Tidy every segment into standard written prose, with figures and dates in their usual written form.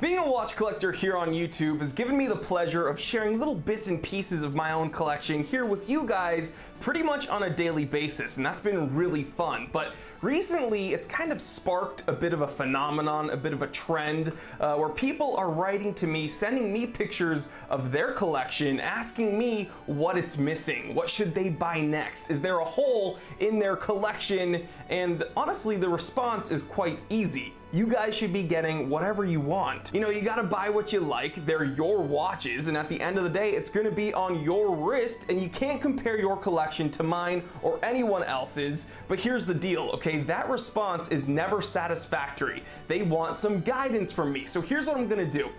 Being a watch collector here on YouTube has given me the pleasure of sharing little bits and pieces of my own collection here with you guys pretty much on a daily basis, and that's been really fun. But recently, it's kind of sparked a bit of a phenomenon, a bit of a trend, where people are writing to me, sending me pictures of their collection, asking me what it's missing, what should they buy next, is there a hole in their collection? And honestly, the response is quite easy. You guys should be getting whatever you want. You know, you gotta buy what you like, they're your watches, and at the end of the day, it's gonna be on your wrist, and you can't compare your collection to mine or anyone else's. But here's the deal, okay? That response is never satisfactory. They want some guidance from me. So here's what I'm gonna do.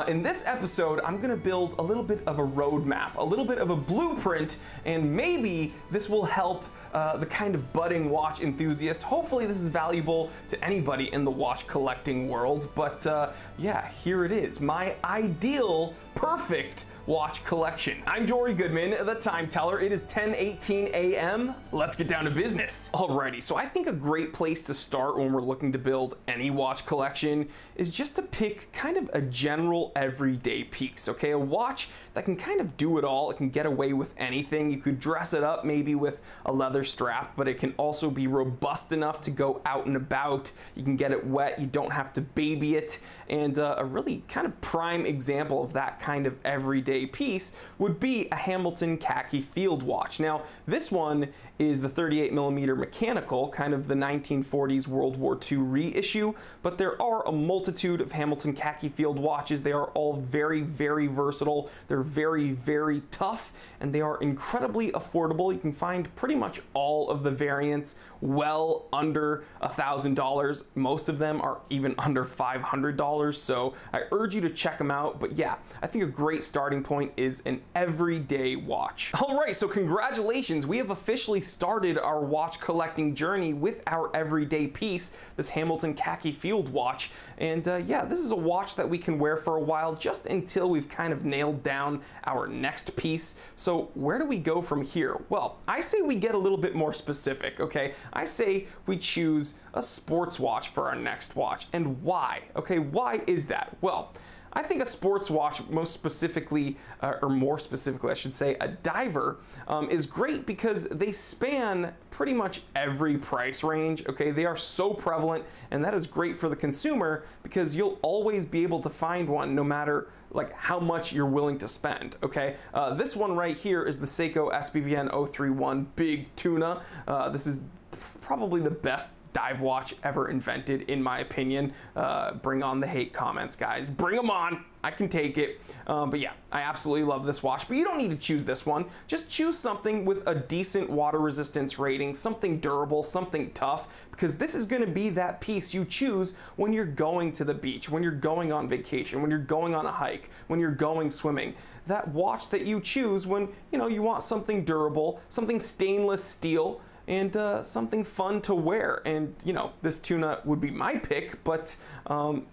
In this episode, I'm gonna build a little bit of a roadmap, a little bit of a blueprint, and maybe this will help the kind of budding watch enthusiast. Hopefully this is valuable to anybody in the watch collecting world, but yeah, here it is, my ideal, perfect watch collection. I'm Jory Goodman, the time teller. It is 10:18 a.m. Let's get down to business. Alrighty, so I think a great place to start when we're looking to build any watch collection is just to pick kind of a general everyday piece, okay? A watch that can kind of do it all. It can get away with anything. You could dress it up maybe with a leather strap, but it can also be robust enough to go out and about. You can get it wet, you don't have to baby it. And a really kind of prime example of that kind of everyday piece would be a Hamilton khaki field watch. Now, this one is the 38mm mechanical, kind of the 1940s World War II reissue, but there are a multitude of Hamilton khaki field watches. They are all very, very versatile. They're very, very tough, and they are incredibly affordable. You can find pretty much all of the variants well under $1,000. Most of them are even under $500, so I urge you to check them out. But yeah, I think a great starting point is an everyday watch. All right, so congratulations. We have officially started our watch collecting journey with our everyday piece, this Hamilton khaki field watch. And yeah, this is a watch that we can wear for a while just until we've kind of nailed down our next piece. So where do we go from here? Well, I say we get a little bit more specific, okay? I say we choose a sports watch for our next watch. And why? Okay, why is that? Well, I think a sports watch, most specifically, or more specifically, I should say, a diver, is great because they span pretty much every price range, okay? They are so prevalent, and that is great for the consumer because you'll always be able to find one no matter like how much you're willing to spend, okay? This one right here is the Seiko SBBN 031 Big Tuna. This is probably the best dive watch ever invented, in my opinion. Bring on the hate comments, guys. Bring them on. I can take it. But yeah, I absolutely love this watch. But you don't need to choose this one. Just choose something with a decent water resistance rating, something durable, something tough, because this is gonna be that piece you choose when you're going to the beach, when you're going on vacation, when you're going on a hike, when you're going swimming. That watch that you choose when, you know, you want something durable, something stainless steel, and something fun to wear. And you know, this tuna would be my pick, but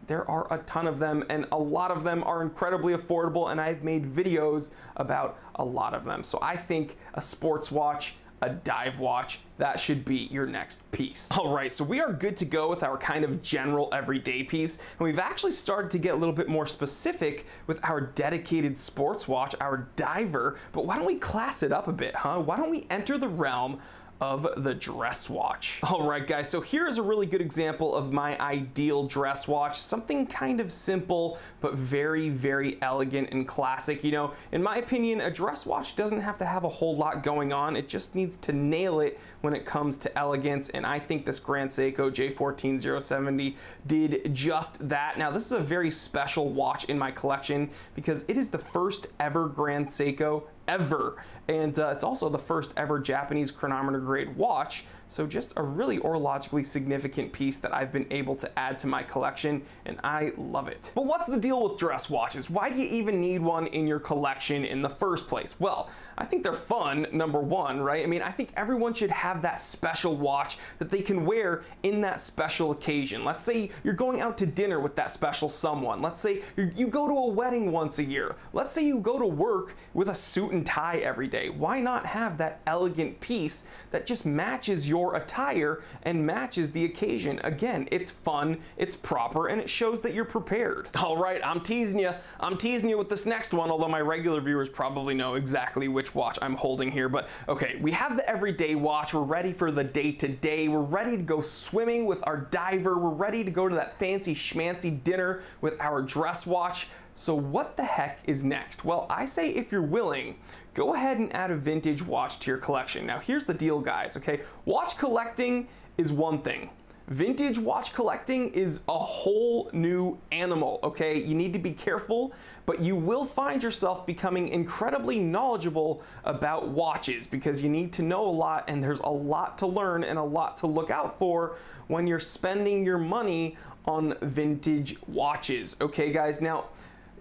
there are a ton of them, and a lot of them are incredibly affordable, and I've made videos about a lot of them. So I think a sports watch, a dive watch, that should be your next piece. All right, so we are good to go with our kind of general everyday piece, and we've actually started to get a little bit more specific with our dedicated sports watch, our diver. But why don't we class it up a bit, huh? Why don't we enter the realm of the dress watch? All right, guys, so here's a really good example of my ideal dress watch. Something kind of simple, but very, very elegant and classic. You know, in my opinion, a dress watch doesn't have to have a whole lot going on. It just needs to nail it when it comes to elegance, and I think this Grand Seiko J14070 did just that. Now, this is a very special watch in my collection because it is the first ever Grand Seiko ever, and it's also the first ever Japanese chronometer grade watch, so just a really horologically significant piece that I've been able to add to my collection, and I love it. But what's the deal with dress watches? Why do you even need one in your collection in the first place? Well, I think they're fun, number one, right? I mean, I think everyone should have that special watch that they can wear in that special occasion. Let's say you're going out to dinner with that special someone. Let's say you go to a wedding once a year. Let's say you go to work with a suit and tie every day. Why not have that elegant piece that just matches your your attire and matches the occasion. Again, it's fun, it's proper, and it shows that you're prepared. All right, I'm teasing you. I'm teasing you with this next one, although my regular viewers probably know exactly which watch I'm holding here. But okay, we have the everyday watch. We're ready for the day-to-day. We're ready to go swimming with our diver. We're ready to go to that fancy schmancy dinner with our dress watch. So what the heck is next? Well, I say if you're willing, go ahead and add a vintage watch to your collection. Now here's the deal, guys, okay? Watch collecting is one thing. Vintage watch collecting is a whole new animal, okay? You need to be careful, but you will find yourself becoming incredibly knowledgeable about watches because you need to know a lot, and there's a lot to learn and a lot to look out for when you're spending your money on vintage watches, okay, guys? Now,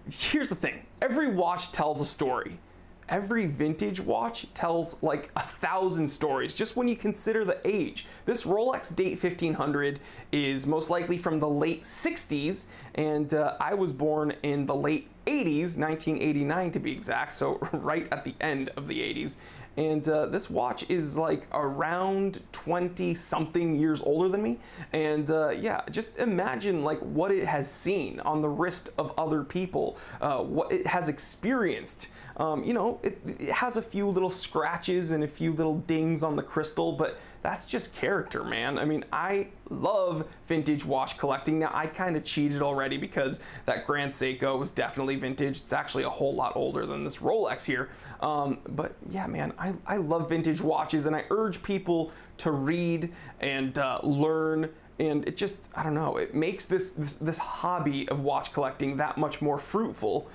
here's the thing. Every watch tells a story. Every vintage watch tells like 1,000 stories just when you consider the age. This Rolex Date 1500 is most likely from the late 60s, and I was born in the late 80s, 1989 to be exact, so right at the end of the 80s. And this watch is like around 20 something years older than me. And yeah, just imagine like what it has seen on the wrist of other people, what it has experienced. You know, it has a few little scratches and a few little dings on the crystal, but that's just character, man. I mean, I love vintage watch collecting. Now, I kind of cheated already because that Grand Seiko was definitely vintage. It's actually a whole lot older than this Rolex here. But yeah, man, I love vintage watches, and I urge people to read and learn. And it just, I don't know, it makes this hobby of watch collecting that much more fruitful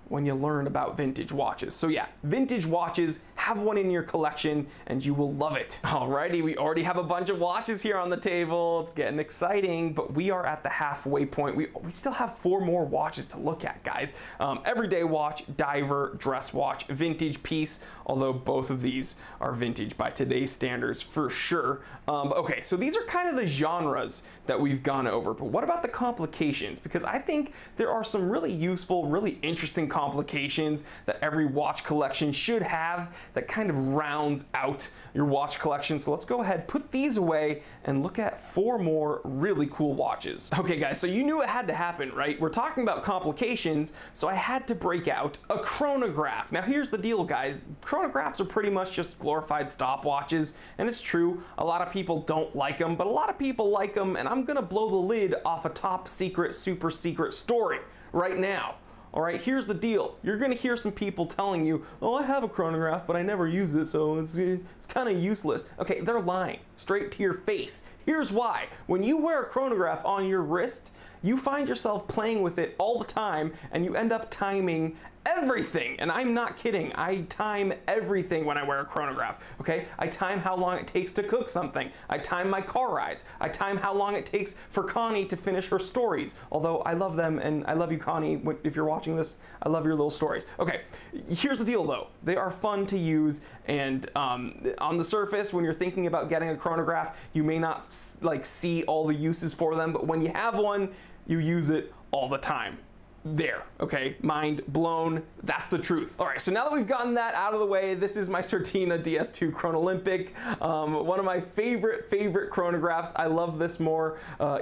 when you learn about vintage watches. So yeah, vintage watches, have one in your collection and you will love it. Alrighty, we already have a bunch of watches here on the table. It's getting exciting, but we are at the halfway point. We still have 4 more watches to look at, guys. Everyday watch, diver, dress watch, vintage piece, although both of these are vintage by today's standards for sure. Okay, so these are kind of the genres that we've gone over, but what about the complications? Because I think there are some really useful, really interesting complications that every watch collection should have that kind of rounds out your watch collection. So let's go ahead, put these away, and look at 4 more really cool watches. Okay guys, so you knew it had to happen, right? We're talking about complications, so I had to break out a chronograph. Now here's the deal, guys. Chronographs are pretty much just glorified stopwatches, and it's true, a lot of people don't like them, but a lot of people like them, and I'm gonna blow the lid off a top secret, super secret story right now. All right, here's the deal. You're gonna hear some people telling you, oh, I have a chronograph, but I never use it, so it's kind of useless. Okay, they're lying straight to your face. Here's why. When you wear a chronograph on your wrist, you find yourself playing with it all the time, and you end up timing everything. And I'm not kidding. I time everything when I wear a chronograph, okay? I time how long it takes to cook something. I time my car rides. I time how long it takes for Connie to finish her stories. Although I love them, and I love you, Connie. If you're watching this, I love your little stories. Okay, here's the deal though. They are fun to use, and on the surface, when you're thinking about getting a chronograph, you may not like see all the uses for them, but when you have one, you use it all the time. There, okay, mind blown. That's the truth. All right, so now that we've gotten that out of the way, this is my Certina DS2 Chronolympic, one of my favorite chronographs. I love this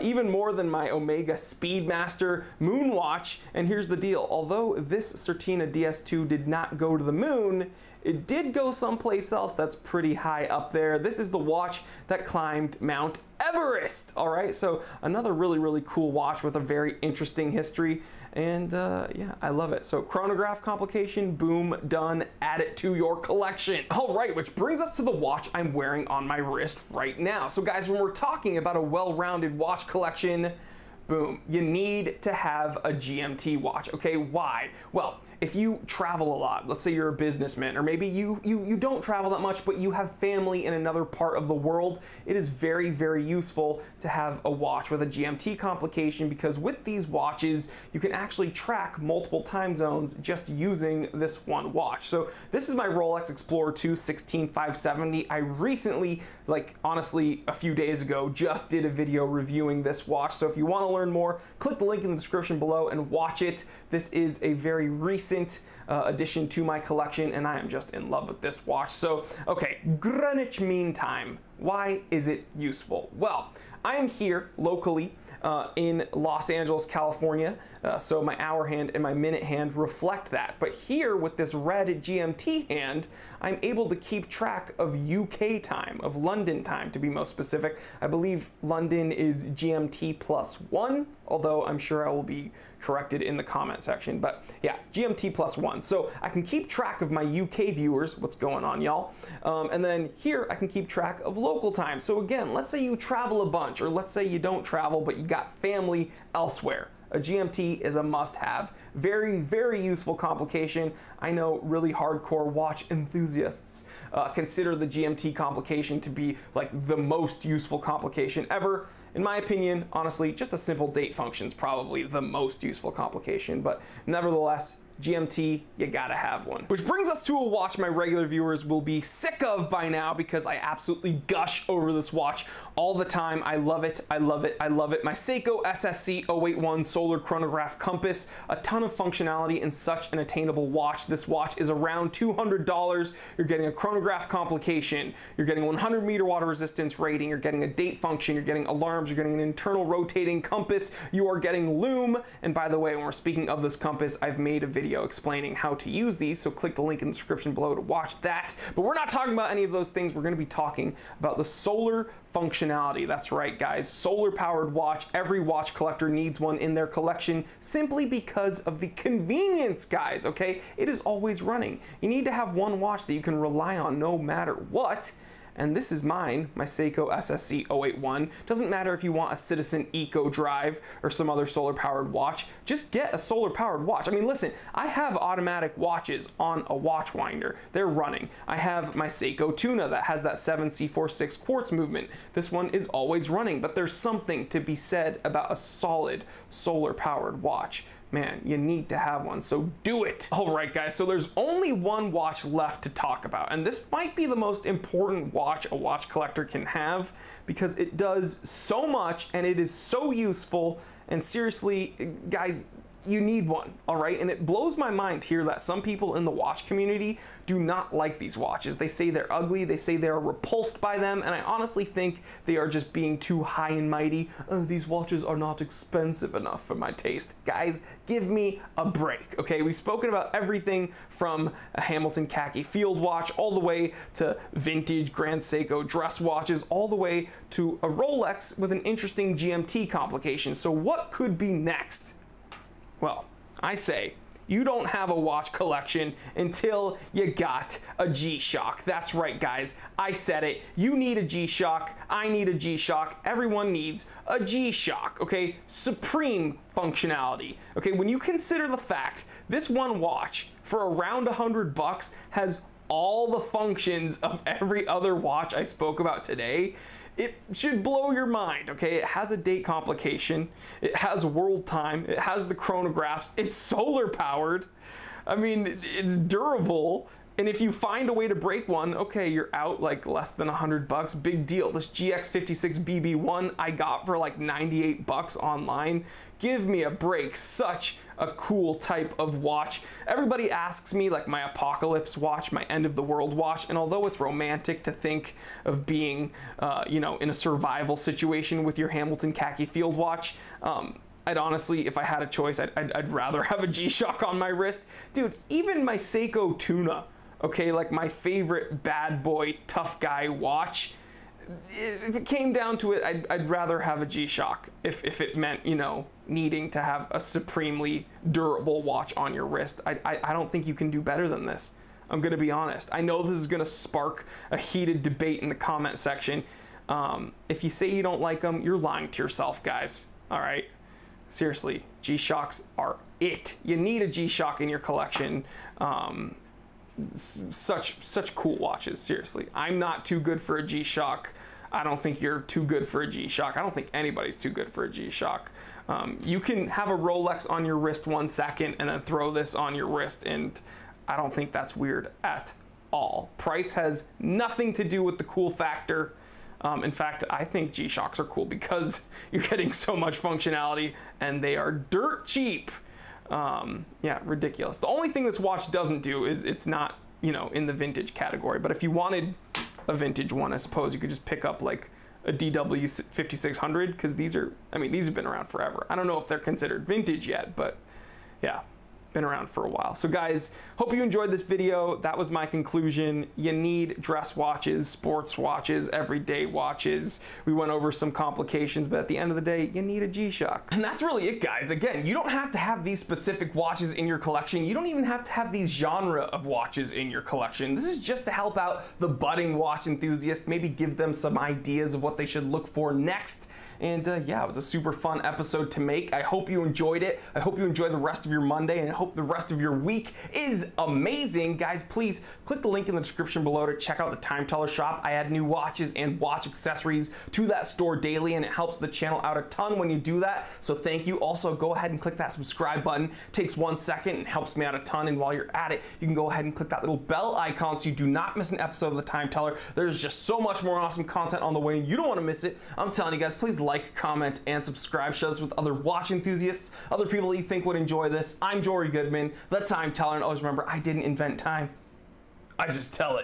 even more than my Omega Speedmaster moon watch. And here's the deal. Although this Certina DS2 did not go to the moon, it did go someplace else that's pretty high up there. This is the watch that climbed Mount Everest. All right, so another really cool watch with a very interesting history. And yeah, I love it. So chronograph complication, boom, done, add it to your collection. All right, which brings us to the watch I'm wearing on my wrist right now. So guys, when we're talking about a well-rounded watch collection, boom, you need to have a GMT watch, okay? Why? Well, if you travel a lot, let's say you're a businessman, or maybe you don't travel that much, but you have family in another part of the world, it is very useful to have a watch with a GMT complication, because with these watches, you can actually track multiple time zones just using this one watch. So this is my Rolex Explorer 2 16570. I recently, like honestly, a few days ago, just did a video reviewing this watch. So if you want to learn more, click the link in the description below and watch it. This is a very recent addition to my collection, and I am just in love with this watch. So, okay, Greenwich Mean Time. Why is it useful? Well, I am here locally in Los Angeles, California, so my hour hand and my minute hand reflect that. But here with this red GMT hand, I'm able to keep track of UK time, of London time to be most specific. I believe London is GMT +1, although I'm sure I will be corrected in the comment section. But yeah, GMT +1. So I can keep track of my UK viewers, what's going on, y'all. And then here I can keep track of local time. So again, let's say you travel a bunch, or let's say you don't travel, but you got family elsewhere. A GMT is a must-have. Very, very useful complication. I know really hardcore watch enthusiasts consider the GMT complication to be like the most useful complication ever. In my opinion, honestly, just a simple date function is probably the most useful complication, but nevertheless, GMT, you gotta have one. Which brings us to a watch my regular viewers will be sick of by now because I absolutely gush over this watch all the time. I love it, I love it, I love it. My Seiko SSC 081 Solar Chronograph Compass, a ton of functionality in such an attainable watch. This watch is around $200. You're getting a chronograph complication, you're getting 100-meter water resistance rating, you're getting a date function, you're getting alarms, you're getting an internal rotating compass, you are getting lume. And by the way, when we're speaking of this compass, I've made a video explaining how to use these, so click the link in the description below to watch that. But we're not talking about any of those things. We're going to be talking about the solar functionality. That's right, guys. Solar powered watch. Every watch collector needs one in their collection simply because of the convenience, guys, okay? It is always running. You need to have one watch that you can rely on no matter what. And this is mine, my Seiko SSC 081. Doesn't matter if you want a Citizen Eco Drive or some other solar powered watch, just get a solar powered watch. I mean, listen, I have automatic watches on a watch winder. They're running. I have my Seiko Tuna that has that 7C46 quartz movement. This one is always running, but there's something to be said about a solid solar powered watch. Man, you need to have one, so do it. All right, guys, so there's only one watch left to talk about, and this might be the most important watch a watch collector can have because it does so much and it is so useful, and seriously, guys, you need one, all right? And it blows my mind here that some people in the watch community do not like these watches. They say they're ugly, they say they're repulsed by them, and I honestly think they are just being too high and mighty. Oh, these watches are not expensive enough for my taste. Guys, give me a break, okay? We've spoken about everything from a Hamilton khaki field watch all the way to vintage Grand Seiko dress watches, all the way to a Rolex with an interesting GMT complication. So what could be next? Well, I say, you don't have a watch collection until you got a GShock. That's right, guys. I said it. You need a GShock. I need a GShock. Everyone needs a GShock, okay? Supreme functionality, okay? When you consider the fact this one watch for around $100 has all the functions of every other watch I spoke about today, it should blow your mind, okay? It has a date complication, it has world time, it has the chronographs, it's solar powered, I mean, it's durable, and if you find a way to break one, okay, you're out like less than $100, big deal. This GX56BB1 I got for like $98 online. Give me a break, such a cool type of watch. Everybody asks me like my apocalypse watch, my end of the world watch, and although it's romantic to think of being, you know, in a survival situation with your Hamilton khaki field watch, I'd honestly, if I had a choice, I'd rather have a GShock on my wrist. Dude, even my Seiko Tuna, okay, like my favorite bad boy, tough guy watch, if it came down to it, I'd rather have a GShock if it meant, you know, needing to have a supremely durable watch on your wrist. I don't think you can do better than this. I'm gonna be honest. I know this is gonna spark a heated debate in the comment section. If you say you don't like them, you're lying to yourself, guys. All right? Seriously, GShocks are it. You need a GShock in your collection. Such cool watches, seriously. I'm not too good for a GShock. I don't think you're too good for a GShock. I don't think anybody's too good for a GShock. You can have a Rolex on your wrist 1 second and then throw this on your wrist, and I don't think that's weird at all. Price has nothing to do with the cool factor. In fact, I think GShocks are cool because you're getting so much functionality and they are dirt cheap. Yeah, ridiculous. The only thing this watch doesn't do is it's not, you know, in the vintage category, but if you wanted a vintage one. I suppose you could just pick up like a DW 5600, because these are, I mean, these have been around forever. I don't know if they're considered vintage yet, but yeah, been around for a while. So guys, hope you enjoyed this video. That was my conclusion. You need dress watches, sports watches, everyday watches. We went over some complications, but at the end of the day, you need a G-Shock. And that's really it, guys. Again, you don't have to have these specific watches in your collection. You don't even have to have these genre of watches in your collection. This is just to help out the budding watch enthusiast, maybe give them some ideas of what they should look for next. And yeah, it was a super fun episode to make. I hope you enjoyed it. I hope you enjoy the rest of your Monday, and I hope the rest of your week is amazing. Guys, please click the link in the description below to check out the Time Teller shop. I add new watches and watch accessories to that store daily, and it helps the channel out a ton when you do that. So thank you. Also, go ahead and click that subscribe button. It takes 1 second and helps me out a ton. And while you're at it, you can go ahead and click that little bell icon so you do not miss an episode of the Time Teller. There's just so much more awesome content on the way, and you don't want to miss it. I'm telling you guys, please like, comment, and subscribe. Share this with other watch enthusiasts, other people that you think would enjoy this. I'm Jory Goodman, the Time Teller, and always remember, I didn't invent time. I just tell it.